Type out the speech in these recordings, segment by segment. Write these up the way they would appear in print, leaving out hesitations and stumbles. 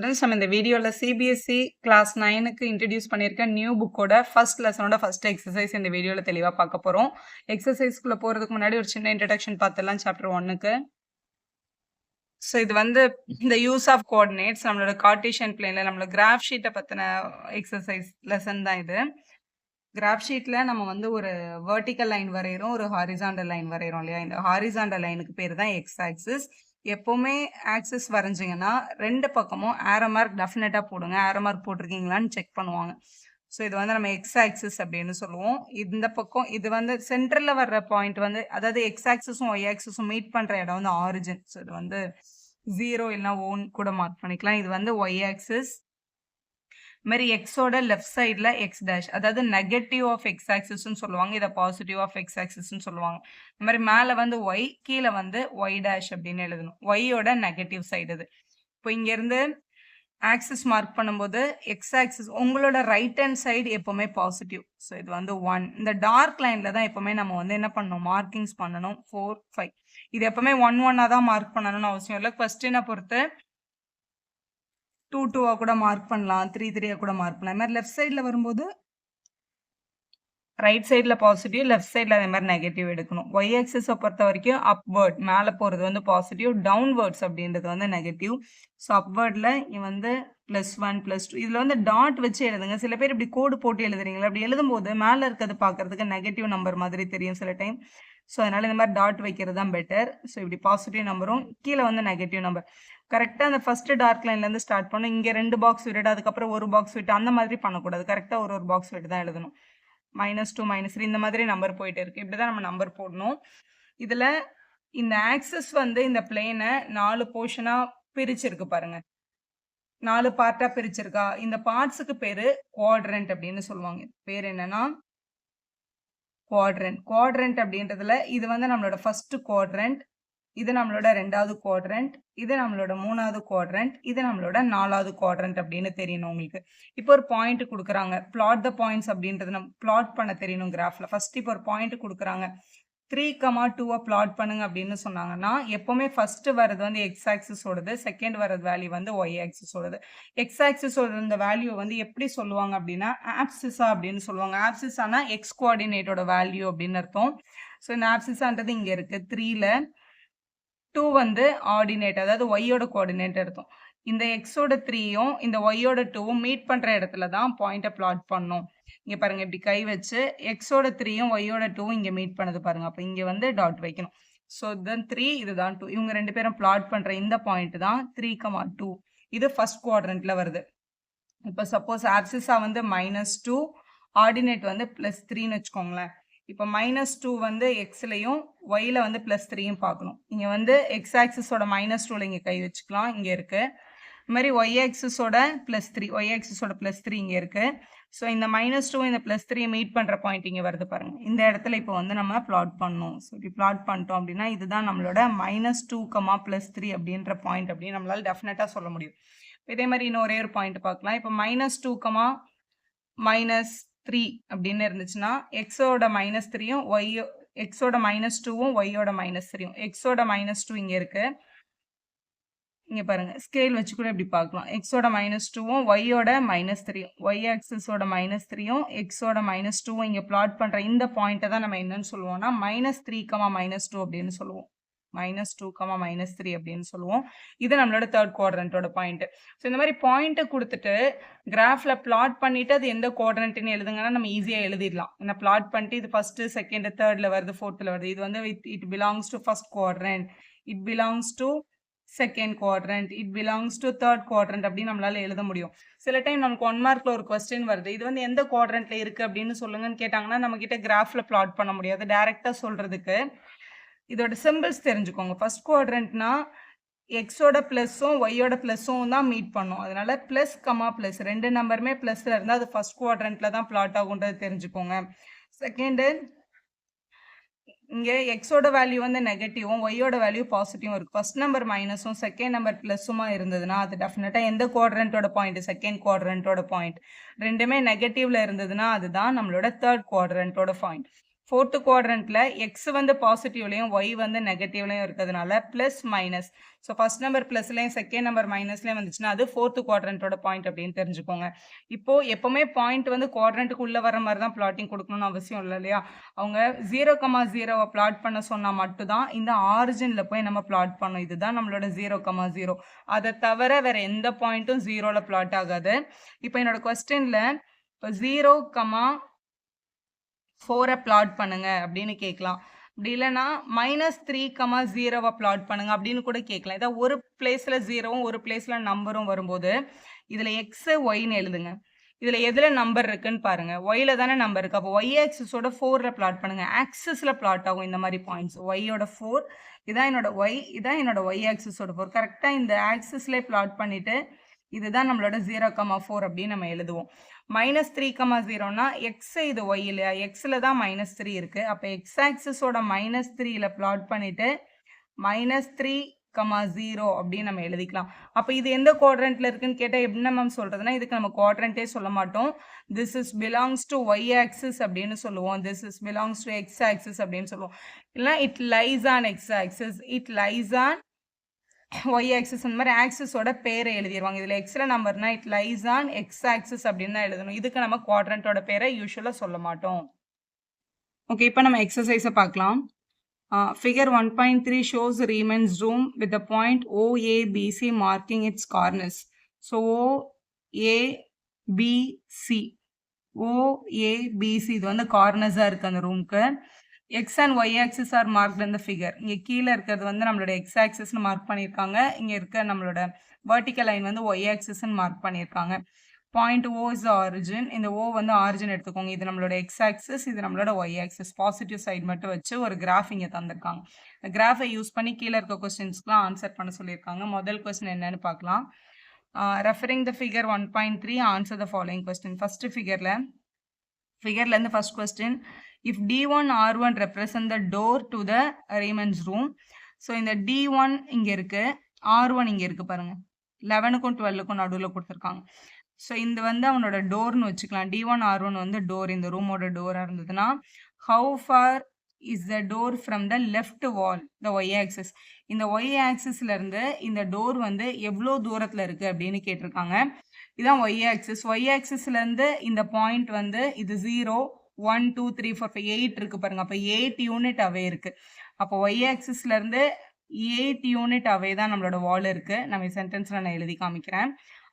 Friends, நம்ம இந்த வீடியோல சிபிஎஸ்இ கிளாஸ் 9க்கு இன்ட்ரோடியூஸ் பண்ணியிருக்க நியூ புக்கோட ஃபர்ஸ்ட் லெசனோட ஃபர்ஸ்ட் எக்ஸசைஸ் இந்த வீடியோல தெளிவா பார்க்க போறோம். எக்ஸசைஸ்க்குள்ள போறதுக்கு முன்னாடி ஒரு சின்ன இன்ட்ரோடக்ஷன் பார்த்துடலாம் சாப்டர் 1க்கு. ஸோ இது வந்து இந்த யூஸ் ஆஃப் கோஆர்டினேட்ஸ் நம்மளோட கார்ட்டீசியன் பிளேன்ல நம்மளோட கிராஃப் ஷீட்டை பத்தின எக்ஸசைஸ் லெசன் தான் இது. கிராஃப் ஷீட்ல நம்ம வந்து ஒரு வெர்டிக்கல் லைன் வரைகிறோம், ஒரு ஹாரிசாண்டல் லைன் வரைகிறோம் இல்லையா? இந்த ஹாரிசாண்டல் லைனுக்கு பேர் தான் எக்ஸ் ஆக்சிஸ். எப்போவுமே ஆக்சிஸ் வரைஞ்சிங்கன்னா ரெண்டு பக்கமும் ஆரோ மார்க் டெஃபினட்டாக போடுங்க. ஆரோ மார்க் போட்டிருக்கீங்களான்னு செக் பண்ணுவாங்க. ஸோ இது வந்து நம்ம எக்ஸ் ஆக்சிஸ் அப்படின்னு சொல்லுவோம். இந்த பக்கம் இது வந்து சென்டரில் வர்ற பாயிண்ட் வந்து, அதாவது எக்ஸ் ஆக்சிஸும் ஒய் ஆக்சிஸும் மீட் பண்ணுற இடம் வந்து ஆரிஜின். ஸோ இது வந்து 0 இல்லைனா 1 கூட மார்க் பண்ணிக்கலாம். இது வந்து ஒய் ஆக்சிஸ். மாதிரி எக்ஸோட லெஃப்ட் சைடில் எக்ஸ் டேஷ், அதாவது நெகட்டிவ் ஆஃப் எக்ஸ் ஆக்சிஸ்ன்னு சொல்லுவாங்க. இதை பாசிட்டிவ் ஆஃப் எக்ஸ் ஆக்சிஸ்ன்னு சொல்லுவாங்க. இந்த மாதிரி மேலே வந்து ஒய், கீழே வந்து ஒய் டேஷ் அப்படின்னு எழுதணும். ஒய்யோட நெகட்டிவ் சைடு இது. இப்போ இங்கேருந்து ஆக்சிஸ் மார்க் பண்ணும்போது எக்ஸ் ஆக்சிஸ் உங்களோட ரைட் ஹேண்ட் சைடு எப்போவுமே பாசிட்டிவ். ஸோ இது வந்து 1. இந்த டார்க் லைனில் தான் எப்போவுமே நம்ம வந்து என்ன பண்ணணும், மார்க்கிங்ஸ் பண்ணணும். 4, 5 இது எப்போவுமே 1, 1 தான் மார்க் பண்ணணும்னு அவசியம் இல்லை. கொஸ்டினை பொறுத்து 2, 2 கூட மார்க் பண்ணலாம், 3, 3 கூட மார்க் பண்ணலாம். அது மாதிரி லெஃப்ட் சைடில் வரும்போது ரைட் சைடில் பாசிட்டிவ், லெஃப்ட் சைடில் அதே மாதிரி நெகட்டிவ் எடுக்கணும். ஒய் ஆக்சிஸை பொறுத்த வரைக்கும் அப்வேர்ட் மேலே போகிறது வந்து பாசிட்டிவ், டவுன்வேர்ட்ஸ் அப்படின்றது வந்து நெகட்டிவ். ஸோ அப்வேர்டில் வந்து +1 +2 இதில் வந்து டாட் வச்சு எழுதுங்க. சில பேர் இப்படி கோடு போட்டு எழுதுறீங்களா? அப்படி எழுதும்போது மேலே இருக்கிறது பார்க்கறதுக்கு நெகட்டிவ் நம்பர் மாதிரி தெரியும் சில டைம். ஸோ அதனால் இந்த மாதிரி டாட் வைக்கிறது தான் பெட்டர். ஸோ இப்படி பாசிட்டிவ் நம்பரும் கீழே வந்து நெகட்டிவ் நம்பர். கரெக்டாக அந்த ஃபர்ஸ்ட் டார்க் லைன்லேருந்து ஸ்டார்ட் பண்ணணும். இங்கே 2 பாக்ஸ் விட்டுட்டு அதுக்கப்புறம் ஒரு பாக்ஸ் விட்டு அந்த மாதிரி பண்ணக்கூடாது. கரெக்டாக ஒரு பாக்ஸ் விட்டு தான் எழுதணும். -2 -3 இந்த மாதிரி நம்பர் போயிட்டு இருக்கு. இப்படி தான் நம்ம நம்பர் போடணும். இதில் இந்த ஆக்சிஸ் வந்து இந்த பிளேனை 4 போர்ஷனாக பிரிச்சிருக்கு பாருங்க. 4 பார்ட்டாக பிரிச்சிருக்கா? இந்த பார்ட்ஸுக்கு பேர் குவாட்ரண்ட் அப்படின்னு சொல்லுவாங்க. பேர் என்னன்னா குவாட்ரண்ட். குவாட்ரண்ட் அப்படின்றதுல இது வந்து நம்மளோட ஃபர்ஸ்ட் குவாட்ரண்ட், இது நம்மளோட 2வது குவாட்ரண்ட், இது நம்மளோட 3வது குவாட்ரண்ட், இது நம்மளோட 4வது குவாட்ரண்ட் அப்படின்னு தெரியணும் உங்களுக்கு. இப்போ ஒரு பாயிண்ட் கொடுக்குறாங்க, பிளாட் த பாயிண்ட்ஸ் அப்படின்றது நம்ம பிளாட் பண்ண தெரியணும் கிராஃப்ல. ஃபர்ஸ்ட் இப்போ ஒரு பாயிண்ட் கொடுக்குறாங்க, 3,2 பிளாட் பண்ணுங்க அப்படின்னு சொன்னாங்கன்னா எப்பவுமே ஃபர்ஸ்ட் வர்றது வந்து எக்ஸ் ஆக்சிஸோடது, செகண்ட் வர்றது வேல்யூ வந்து ஒய் ஆக்சிஸோடது. எக்ஸ் ஆக்சிஸோட இந்த வேல்யூ வந்து எப்படி சொல்லுவாங்க அப்படின்னா ஆப்சிஸா அப்படின்னு சொல்லுவாங்க. ஆப்சிஸானா எக்ஸ் கோஆர்டினேட்டோட வேல்யூ அப்படின்னு அர்த்தம். ஸோ இந்த ஆப்சிஸான்றது இங்கே இருக்கு 3ல. 2 வந்து ஆர்டினேட், அதாவது ஒய்யோட கோஆர்டினேட் அர்த்தம். இந்த எக்ஸோட 3யும் இந்த ஒய்யோட 2வும் மீட் பண்ற இடத்துல தான் பாயிண்ட்டை பிளாட் பண்ணணும். இங்க பாருங்க, இப்படி கை வச்சு எக்ஸோட 3யும் ஒய்யோட 2வும் இங்க மீட் பண்ணது பாருங்க. அப்ப இங்க வந்து டாட் வைக்கணும். ஸோ தென் 3, இதுதான் 2. இவங்க 2 பேரும் பிளாட் பண்ற இந்த பாயிண்ட் தான் 3,2. இது ஃபர்ஸ்ட் குவாட்ரண்ட்ல வருது. இப்போ சப்போஸ் ஆப்சிஸா வந்து -2, ஆர்டினேட் வந்து +3ன்னு வச்சுக்கோங்களேன். இப்போ -2 வந்து எக்ஸ்லையும் ஒய்ல வந்து +3யும் பார்க்கணும். இங்கே வந்து எக்ஸ் ஆக்சிஸோட -2ல இங்கே கை வச்சுக்கலாம், இங்கே இருக்கு. இது மாதிரி ஒய் ஆக்சிஸோட +3, ஒய் ஆக்சிஸோட +3 இங்கே இருக்கு. ஸோ இந்த -2 இந்த +3 மீட் பண்ணுற பாயிண்ட் இங்கே வருது பாருங்க. இந்த இடத்துல இப்போ வந்து நம்ம பிளாட் பண்ணணும். ஸோ இப்படி பிளாட் பண்ணிட்டோம் அப்படின்னா இதுதான் நம்மளோட -2, +3 அப்படின்ற பாயிண்ட் அப்படின்னு நம்மளால டெஃபினட்டாக சொல்ல முடியும். இதே மாதிரி இன்னும் ஒரே ஒரு பாயிண்ட் பார்க்கலாம். இப்போ -2, -3 அப்படின்னு இருந்துச்சுன்னா எக்ஸோட -3யும் ஒய், எக்ஸோட -2வும் ஒய்யோட -3யும். எக்ஸோட -2 இங்கே இருக்கு, இங்கே பாருங்க ஸ்கேல் வச்சு கூட இப்படி பார்க்கலாம். எக்ஸோட -2வும் ஒய்யோட -3யும், ஒய் ஆக்சிஸோட -3யும் எக்ஸோட -2வும் இங்கே பிளாட் பண்ணுற இந்த பாயிண்ட்டை தான் நம்ம என்னன்னு சொல்லுவோம்னா -3, -2 அப்படின்னு சொல்லுவோம். -2, -3 அப்படின்னு சொல்லுவோம். இது நம்மளோட தேர்ட் குவாட்ரண்ட்டோட பாயிண்ட். ஸோ இந்த மாதிரி பாயிண்ட்டை கொடுத்துட்டு கிராஃப்ல பிளாட் பண்ணிட்டு அது எந்த குவாட்ரண்ட்னு எழுதுங்கன்னா நம்ம ஈஸியாக எழுதிடலாம். ஏன்னா பிளாட் பண்ணிட்டு இது ஃபர்ஸ்ட், செகண்ட், தேர்ட்ல வருது, ஃபோர்த்தில் வருது. இது வந்து it belongs to first quadrant, it belongs to second quadrant, it belongs to third quadrant அப்படின்னு நம்மளால எழுத முடியும். சில டைம் நமக்கு 1 மார்க்ல ஒரு கொஸ்டின் வருது, இது வந்து எந்த குவாட்ரண்ட்ல இருக்கு அப்படின்னு சொல்லுங்கன்னு கேட்டாங்கன்னா நம்ம கிட்ட கிராஃப்ல பிளாட் பண்ண முடியாது. டைரக்டா சொல்றதுக்கு இதோட சிம்பிள்ஸ் தெரிஞ்சுக்கோங்க. ஃபர்ஸ்ட் குவாட்ரண்ட்னா எக்ஸோட ப்ளஸும் ஒய்யோட ப்ளஸும் தான் மீட் பண்ணும். அதனால +, ரெண்டு நம்பருமே ப்ளஸ்ல இருந்தால் அது ஃபர்ஸ்ட் குவாட்ரண்ட்ல தான் பிளாட் ஆகுன்றது தெரிஞ்சுக்கோங்க. செகண்டு, இங்கே எக்ஸோட வேல்யூ வந்து நெகட்டிவும் ஒய்யோட வேல்யூ பாசிட்டிவும் இருக்கு. ஃபர்ஸ்ட் நம்பர் மைனஸும் செகண்ட் நம்பர் ப்ளஸுமா இருந்ததுன்னா அது டெஃபினட்டாக எந்த குவாட்ரண்ட்டோட பாயிண்ட், செகண்ட் குவாட்ரண்ட்டோட பாயிண்ட். ரெண்டுமே நெகட்டிவ்ல இருந்ததுன்னா அதுதான் நம்மளோட தேர்ட் குவாட்ரண்ட்டோட பாயிண்ட். 4th குவாட்ரண்ட்ல x வந்து பாசிட்டிவ்லயும் y வந்து நெகட்டிவ்லயும் இருக்கிறதுனால plus minus. So first number பிளஸ்லயும் செகண்ட் நம்பர் மைனஸ்லயும் வந்துச்சுன்னா அது 4th குவாட்ரண்ட்டோட பாயிண்ட் அப்படின்னு தெரிஞ்சுக்கோங்க. இப்போ எப்பவுமே பாயிண்ட் வந்து குவாட்ரண்ட்டுக்கு உள்ள வர மாதிரி தான் பிளாட்டிங் கொடுக்கணும்னு அவசியம் இல்லை இல்லையா? அவங்க 0,0 பிளாட் பண்ண சொன்னா மட்டும்தான் இந்த ஆரிஜின்ல போய் நம்ம பிளாட் பண்ணோம். இதுதான் நம்மளோட 0,0. அதை தவிர வேற எந்த பாயிண்ட்டும் 0ல பிளாட் ஆகாது. இப்போ என்னோட கொஸ்டின்ல இப்போ 0,4 பிளாட் பண்ணுங்க அப்படின்னு கேட்கலாம். அப்படி இல்லைன்னா -3,0 பிளாட் பண்ணுங்க அப்படின்னு கூட கேட்கலாம். இதை ஒரு பிளேஸ்ல 0வும் ஒரு பிளேஸ்ல நம்பரும் வரும்போது இதுல x yன்னு எழுதுங்க. இதுல எதுல நம்பர் இருக்குன்னு பாருங்க. yல தானே நம்பர் இருக்கு. அப்போ y ஆக்சிஸோட 4ல பிளாட் பண்ணுங்க. ஆக்சிஸ்ல பிளாட் ஆகும் இந்த மாதிரி பாயிண்ட்ஸ். yயோட 4 இதான் என்னோட y, இதான் என்னோட y ஆக்சிஸோட 4. கரெக்டா இந்த ஆக்சிஸ்ல பிளாட் பண்ணிட்டு இதுதான் நம்மளோட 0,4 அப்படின்னு நம்ம எழுதுவோம். -3,0னா x இது y இல்லையா? xல தான் -3 இருக்கு. அப்ப x ஆக்சிஸோட -3ல பிளாட் பண்ணிட்டு -3,0 அப்படின்னு நம்ம எழுதிக்கலாம். அப்ப இது எந்த குவாட்ரண்ட்ல இருக்குன்னு கேட்டா என்ன மேம் சொல்றதுன்னா, இதுக்கு நம்ம குவாட்ரண்ட்டே சொல்ல மாட்டோம். this is belongs to y axis அப்படின்னு சொல்லுவோம். this is belongs to x axis அப்படின்னு சொல்லுவோம். இல்ல it lies on x axis, it lies on y axis. அந்த மாதிரி ஆக்சிஸோட பேரை எழுதிடுவாங்க. இதுல எக்ஸ்ல நம்பர்னா it lies on x axis அப்படின்னு தான் எழுதணும். இதுக்கு நம்ம குவாட்ரண்ட்டோட பேரை யூசுவலா சொல்ல மாட்டோம். ஓகே, இப்போ நம்ம எக்ஸசைஸை பார்க்கலாம். Figure 1.3 shows Riemann's room with the point OABC marking its corners. So OABC இது வந்து கார்னர்ஸா இருக்கு அந்த ரூம்க்கு. x and y axis are marked in the figure. இங்க கீழே இருக்கிறது வந்து நம்மளோட x axis மார்க் பண்ணியிருக்காங்க. இங்க இருக்க நம்மளோட vertical line வந்து y axis மார்க் பண்ணியிருக்காங்க. Point O is the origin. இந்த O வந்து ஆரிஜின் எடுத்துக்கோங்க. இது நம்மளோட x axis, இது நம்மளோட y axis. பாசிட்டிவ் சைடு மட்டும் வச்சு ஒரு கிராஃப் இங்க தந்திருக்காங்க. இந்த கிராஃபை யூஸ் பண்ணி கீழே இருக்க கொஸ்டின்ஸ்க்குலாம் ஆன்சர் பண்ண சொல்லியிருக்காங்க. முதல் கொஸ்டின் என்னன்னு பார்க்கலாம். Referring the figure 1.3 answer the following question. First ஃபிகர்ல இருந்து first question. If D1 R1 represent the door to the Riemann's room. So இந்த D1 இங்க இருக்கு, R1 இங்க இருக்கு பாருங்க. 11க்கும் 12க்கும் நடுவில் கொடுத்துருக்காங்க. ஸோ இந்த வந்து அவனோட டோர்னு வச்சுக்கலாம். D1 R1 வந்து டோர், இந்த ரூமோட டோராக இருந்ததுன்னா how far is the door from the left wall, the y axis. இந்த y axisல இருந்து இந்த டோர் வந்து எவ்வளோ தூரத்தில் இருக்கு அப்படின்னு கேட்டிருக்காங்க. இதான் y axis. y axisல இருந்து இந்த பாயிண்ட் வந்து இது 0, 1, 2, 3, 4, 5, 8 இருக்கு பாருங்க. அப்போ 8 யூனிட் அவே இருக்கு. அப்போ y ஆக்சிஸ்ல இருந்து 8 யூனிட் அவே தான் நம்மளோட வால் இருக்கு. நம்ம சென்டென்ஸ்ல நான் எழுதி காமிக்கிறேன்.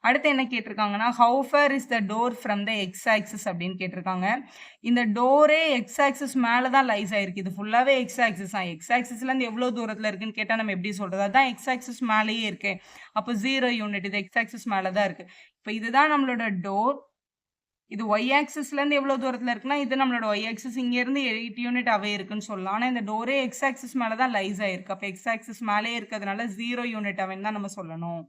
அடுத்து என்ன கேட்டிருக்காங்கன்னா how far is the door from the x axis அப்படின்னு கேட்டிருக்காங்க. இந்த டோரே x axis மேல தான் லைஸ் ஆயிருக்கு. இது ஃபுல்லாவே x axis தான். x axisல இருந்து எவ்வளவு தூரத்துல இருக்குன்னு கேட்டா நம்ம எப்படி சொல்றது? அதான் x axis மேலேயே இருக்கு. அப்போ 0 யூனிட், இது x axis மேல தான் இருக்கு. இப்போ இதுதான் நம்மளோட டோர். இது y ஆக்சிஸ்ல இருந்து எவ்வளவு தூரத்துல இருக்குன்னா இது நம்மளோட y ஆக்சிஸ், இங்க இருந்து 8 யூனிட் அவே இருக்குன்னு சொல்லலாம். ஆனா இந்த டோரே x ஆக்சிஸ் மேல தான் லைஸ் ஆயிருக்கு. அப்ப x ஆக்சிஸ் மேலே இருக்கிறதுனால 0 யூனிட் அவேன்னு தான் நம்ம சொல்லணும்.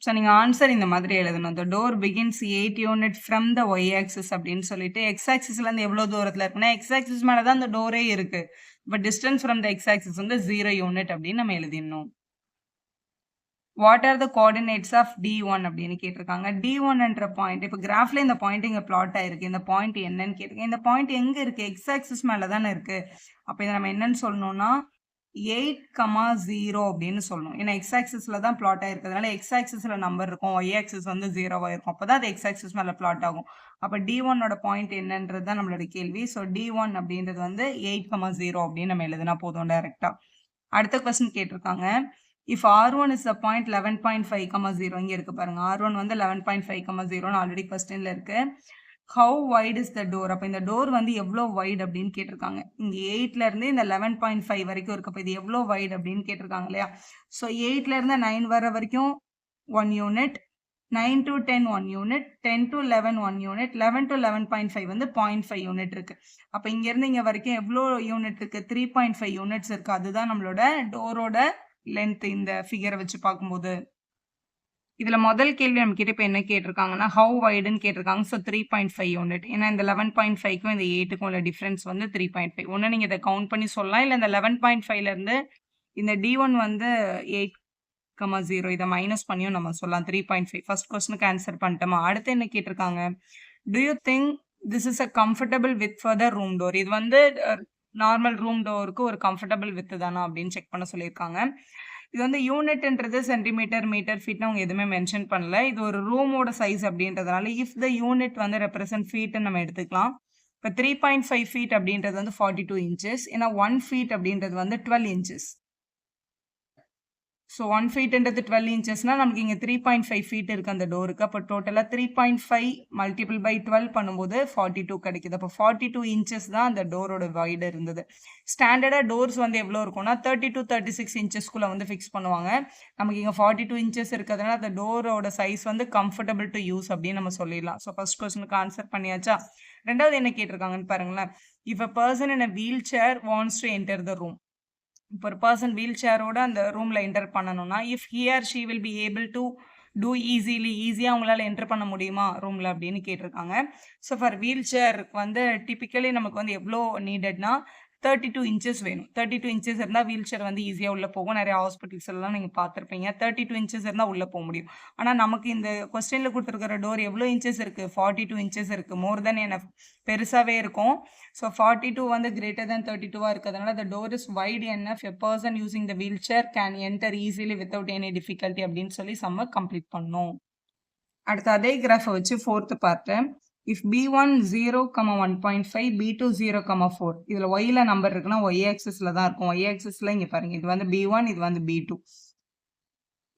ஸோ நீங்க ஆன்சர் இந்த மாதிரி எழுதணும். the door begins 8 unit from the y axis அப்படின்னு சொல்லிட்டு x ஆக்சிஸ்ல இருந்து எவ்வளவு தூரத்துல இருக்குன்னா x ஆக்சிஸ் மேல தான் இந்த டோரே இருக்கு. But distance from the x axis வந்து 0 யூனிட் அப்படின்னு நம்ம எழுதிடணும். What are the coordinates of D1 அப்படின்னு கேட்டிருக்காங்க. D1 என்ற பாயிண்ட், இப்போ கிராஃப்ல இந்த பாயிண்ட் இங்கே பிளாட் ஆயிருக்கு. இந்த பாயிண்ட் என்னன்னு கேட்டிருக்கேன். இந்த பாயிண்ட் எங்க இருக்கு? எக்ஸ் ஆக்சிஸ் மேல தானே இருக்கு. அப்போ இதை நம்ம என்னன்னு சொல்லணும்னா 8,0 அப்படின்னு சொல்லணும். ஏன்னா எக்ஸ் ஆக்சிஸ்ல தான் பிளாட் ஆயிருக்கிறதுனால எக்ஸ் ஆக்சிஸ்ல நம்பர் இருக்கும், ஒய் ஆக்சிஸ் வந்து 0வா இருக்கும். அப்போதான் அது எக்ஸ் ஆக்சிஸ் மேல பிளாட் ஆகும். அப்போ D1ஓட பாயிண்ட் என்னன்றது தான் நம்மளோட கேள்வி. ஸோ D1 அப்படின்றது வந்து 8,0 அப்படின்னு நம்ம எழுதுனா போதும் டைரக்டா. அடுத்த கொஸ்டின் கேட்டிருக்காங்க. If R1 is the point 11.5,0 இங்க இருக்கு பாருங்க. R1 வந்து 11.5,0 ஆல்ரெடி கொஸ்டின்ல இருக்கு. How wide is the door? அப்ப இந்த டோர் வந்து எவ்வளவு வைட் அப்படின்னு கேட்டிருக்காங்க. இங்க 8ல இருந்து இந்த 11.5 வரைக்கும் இருக்கு. அப்ப இது எவ்வளவு வைட் அப்படின்னு கேட்டிருக்காங்க இல்லையா? ஸோ 8ல இருந்து 9 வர வரைக்கும் 1 unit, 9 to 10 1 unit, 10 to 11 1 unit, 11 to 11.5 வந்து 0.5 யூனிட் இருக்கு. அப்ப இங்க இருந்து இங்க வரைக்கும் எவ்வளோ யூனிட் இருக்கு? 3.5 யூனிட்ஸ் இருக்கு. அதுதான் நம்மளோட டோரோட லென்த் இந்த ஃபிகரை வச்சு பார்க்கும்போது. இதுல முதல் கேள்வி நம்ம கிட்ட இப்ப என்ன கேட்டிருக்காங்கன்னா ஹவு வைடுன்னு கேட்டிருக்காங்க. So 3.5 unit. ஏன்னா இந்த 11.5க்கும் இந்த 8க்கும் உள்ள டிஃபரன்ஸ் வந்து 3.5. ஒன்று நீங்க இதை கவுண்ட் பண்ணி சொல்லலாம், இல்லை இந்த 11.5ல இருந்து இந்த D1 வந்து 8,0 இதை மைனஸ் பண்ணியும் நம்ம சொல்லலாம். 3.5 ஃபர்ஸ்ட் கொஸ்டினுக்கு ஆன்சர் பண்ணிட்டோமா? அடுத்து என்ன கேட்டிருக்காங்க? To you think this is a comfortable with for the room door? இது வந்து நார்மல் ரூம் டோருக்கு ஒரு கம்ஃபர்டபிள் வித் தானா அப்படின்னு செக் பண்ண சொல்லியிருக்காங்க. இது வந்து யூனிட்ன்றது சென்டிமீட்டர், மீட்டர், ஃபீட்னு அவங்க எதுவுமே மென்ஷன் பண்ணல. இது ஒரு ரூமோட சைஸ் அப்படின்றதுனால இஃப் த யூனிட் வந்து ரெப்ரசன்ட் ஃபீட்ன்னு நம்ம எடுத்துக்கலாம். இப்ப 3.5 ஃபீட் அப்படின்றது வந்து 42 இன்ச்சஸ். ஏன்னா 1 ஃபீட் அப்படின்றது வந்து 12 இன்ச்சஸ். ஸோ 1 ஃபீட்ன்றது 12 இன்ச்சஸ்னா நமக்கு இங்க 3.5 ஃபீட் இருக்கு அந்த டோருக்கு. அப்போ டோட்டலா 3.5 மல்டிபிள் பை 12 பண்ணும்போது 42 கிடைக்குது. அப்போ 42 இன்ச்சஸ் தான் அந்த டோரோட வைடு இருந்தது. ஸ்டாண்டர்டா டோர்ஸ் வந்து எவ்வளோ இருக்கும்னா 30 to 36 இன்ச்சஸ்க்குள்ள வந்து ஃபிக்ஸ் பண்ணுவாங்க. நமக்கு இங்க 42 இன்ச்சஸ் இருக்கிறதுனால அந்த டோரோட சைஸ் வந்து கம்ஃபர்டபிள் டு யூஸ் அப்படின்னு நம்ம சொல்லிடலாம். ஸோ ஃபர்ஸ்ட் கொஸ்டினுக்கு ஆன்சர் பண்ணியாச்சா? 2வது என்ன கேட்டிருக்காங்கன்னு பாருங்களேன். If a person in a wheelchair wants to enter the room. இப்போ ஒரு பர்சன் வீல் சேரோட அந்த ரூம்ல என்டர் பண்ணணும்னா if he or she will be able to do ஈஸியா அவங்களால என்டர் பண்ண முடியுமா ரூம்ல அப்படின்னு கேட்டிருக்காங்க. ஸோ ஃபார் வீல் சேருக்கு வந்து டிபிக்கலி நமக்கு வந்து எவ்வளோ நீடட்னா 32 இன்ச்சஸ் வேணும். 32 இன்ச்சஸ் இருந்தால் வீல் சேர் வந்து ஈஸியாக உள்ளே போகும். நிறைய ஹாஸ்பிட்டல்ஸ் எல்லாம் நீங்கள் பார்த்துருப்பீங்க. 32 இன்ச்சஸ் இருந்தால் உள்ளே போக முடியும். ஆனால் நமக்கு இந்த கொஸ்டினில் கொடுத்துருக்கிற டோர் எவ்வளோ இன்ச்சஸ் இருக்குது? 42 இன்ச்சஸ் இருக்குது. மோர் தென் என்ன பெருசாகவே இருக்கும். ஸோ 42 வந்து கிரேட்டர் தென் 32 இருக்கிறதுனால the door is wide enough a person using the wheelchair can enter easily without any difficulty அப்படின்னு சொல்லி சம்ம கம்ப்ளீட் பண்ணோம். அடுத்து அதே கிராஃபை வச்சு 4th part. If B1 0, 1.5, B2 0, 4. இதில் ஒய்ல நம்பர் இருக்குன்னா ஒய் ஆக்சிஸில் தான் இருக்கும். ஒய் ஆக்சிஸில் இங்கே பாருங்க, இது வந்து B1, இது வந்து B2.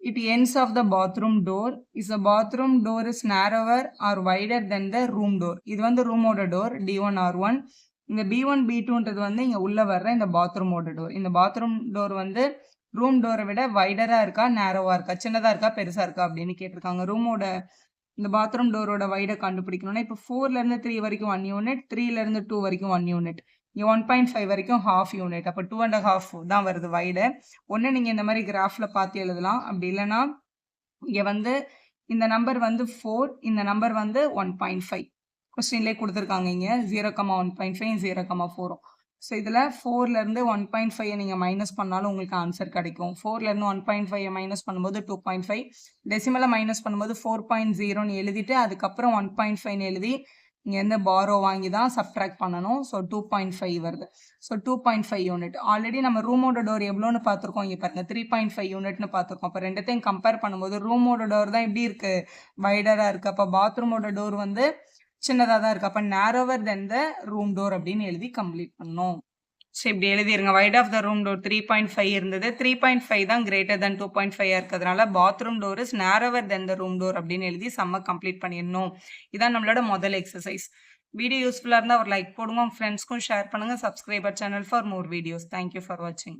It ends of the bathroom door. Is the bathroom door is narrower or wider than the room door? இது வந்து ரூமோட டோர் D1 R1. இந்த B1 B2ன்றது வந்து இங்கே உள்ள வர்ற இந்த பாத்ரூமோட டோர். இந்த பாத்ரூம் டோர் வந்து ரூம் டோரை விட வைடரா இருக்கா, நேரோவா இருக்கா, சின்னதா இருக்கா, பெருசா இருக்கா அப்படின்னு கேட்டிருக்காங்க. ரூமோட இந்த பாத்ரூம் டோரோட வைடை கண்டுபிடிக்கணும்னா இப்போ 4லேருந்து 3 வரைக்கும் 1 யூனிட், 3லேருந்து 2 வரைக்கும் 1 யூனிட், இங்கே 1.5 வரைக்கும் ஹாஃப் யூனிட். அப்போ 2.5 தான் வருது வைடு. ஒன்று நீங்கள் இந்த மாதிரி கிராஃபில் பார்த்து எழுதலாம். அப்படி இல்லைன்னா இங்கே வந்து இந்த நம்பர் வந்து 4, இந்த நம்பர் வந்து 1.5 கொஸ்டின்லேயே கொடுத்துருக்காங்க. இங்கே 0,1.5 0,4. ஸோ இதில் 4லேருந்து 1.5 நீங்கள் மைனஸ் பண்ணாலும் உங்களுக்கு ஆன்சர் கிடைக்கும். 4லேருந்து 1.5 மைனஸ் பண்ணும்போது 2.5, டெசிமலை மைனஸ் பண்ணும்போது 4.0ன்னு எழுதிட்டு அதுக்கப்புறம் 1.5ன்னு எழுதி இங்கேருந்து பாரோ வாங்கி தான் சப்ட்ராக்ட் பண்ணணும். ஸோ 2.5 வருது. So 2.5 unit. ஆல்ரெடி நம்ம ரூமோட டோர் எவ்வளோன்னு பார்த்துருக்கோம். இங்கே பாருங்க 3.5 யூனிட்னு பார்த்துருக்கோம். அப்போ ரெண்டுத்தையும் கம்பேர் பண்ணும்போது ரூமோட டோர் தான் எப்படி இருக்குது, வைடராக இருக்குது. அப்போ பாத்ரூமோட டோர் வந்து சின்னதாக தான் இருக்குது. அப்போ நேரோவர் தென் த ரூம் டோர் அப்படின்னு எழுதி கம்ப்ளீட் பண்ணோம். ஸோ இப்படி எழுதிருங்க. Wide of the room door 3.5 இருந்தது. 3.5 தான் கிரேட்டர் தென் 2.5 இருக்கிறதுனால bathroom door is narrower than the room door அப்படின்னு எழுதி சம்ம கம்ப்ளீட் பண்ணிடணும். இதான் நம்மளோட முதல் எக்ஸசைஸ். வீடியோ யூஸ்ஃபுல்லாக இருந்தால் ஒரு லைக் போடுங்க, ஃப்ரெண்ட்ஸ்க்கும் ஷேர் பண்ணுங்கள். Subscriber channel for more videos. Thank you for வாட்சிங்.